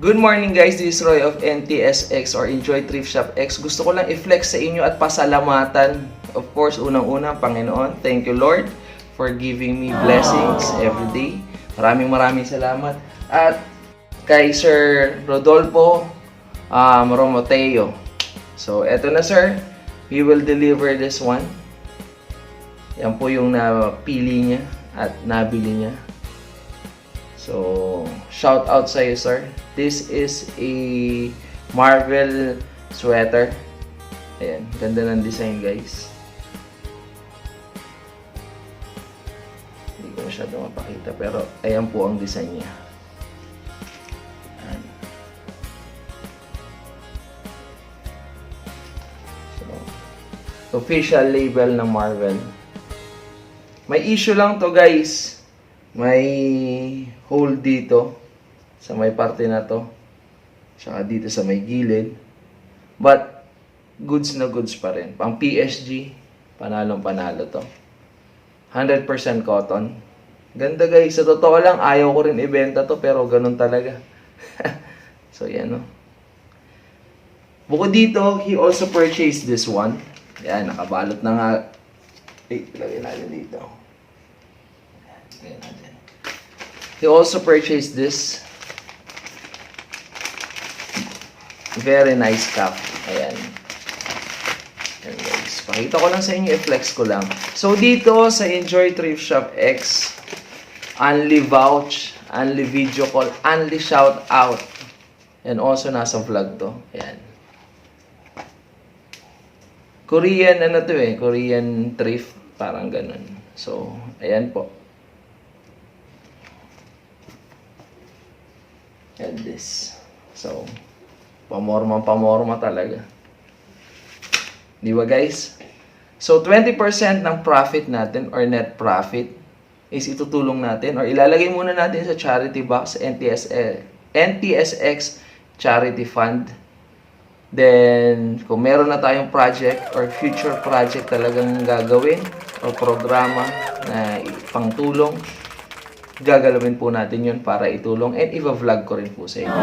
Good morning guys, this is Roy of NTSX or Enjoy Thrift Shop X. Gusto ko lang i-flex sa inyo at pasalamatan. Of course, unang-una, Panginoon. Thank you Lord for giving me blessings every day. Maraming salamat. At kay Sir Rodolfo Romoteo. So, eto na sir. We will deliver this one. Yan po yung napili niya at nabili niya. So, shout out sa iyo, sir. This is a Marvel sweater. Ayan, ganda ng design, guys. Hindi ko masyado mapakita, pero ayan po ang design niya. Ayan. So, official label ng Marvel. May issue lang to, guys. May hole dito sa may parte na to, saka dito sa may gilid, but goods na goods pa rin. Pang PSG, panalong panalo to. 100% cotton. Ganda guys, sa totoo lang ayaw ko rin ibenta to, pero ganun talaga. So yan, no. Bukod dito, he also purchased this one. Yan, nakabalot na nga. Ilagay natin dito. Ilagay natin. He also purchased this very nice cup. Ayan. Ayan guys. Pakita ko lang sa inyo, i-flex ko lang. So dito sa Enjoy Thrift Shop X, only vouch, only video call, only shout out. And also nasa vlog to. Ayan. Korean ano to eh, Korean thrift, parang ganun. So, ayan po. And this. So, pamorma talaga. Di ba guys? So, 20% ng profit natin or net profit is itutulong natin or ilalagay muna natin sa charity box, NTSX Charity Fund. Then, kung meron na tayong project or future project talagang gagawin o programa na pangtulong, gagalawin po natin yun para itulong and i-vlog ko rin po sa inyo.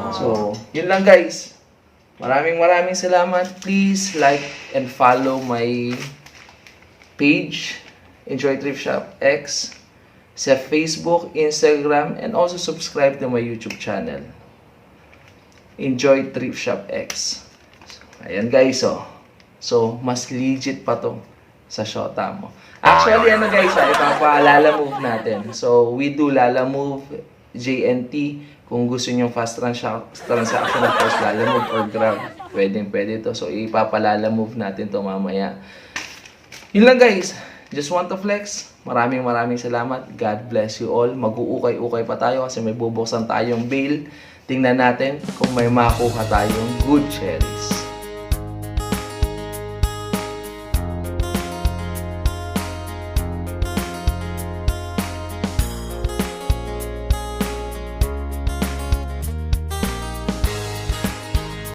So, yun lang guys. Maraming salamat. Please like and follow my page, Enjoy Thrift Shop X, sa Facebook, Instagram, and also subscribe to my YouTube channel, Enjoy Thrift Shop X. So, ayan guys, oh. So, mas legit pa to sa Shota mo. Actually, ano guys, ipapalala move natin. So, we do Lala Move, JNT. Kung gusto nyo fast transaction, of course, Lala Move or Grab. Pwede to. So, ipapalala move natin to mamaya. Yun lang guys. Just want to flex. Maraming salamat. God bless you all. Mag-uukay-ukay pa tayo kasi may bubuksan tayong bail. Tingnan natin kung may makuha tayong good cherries.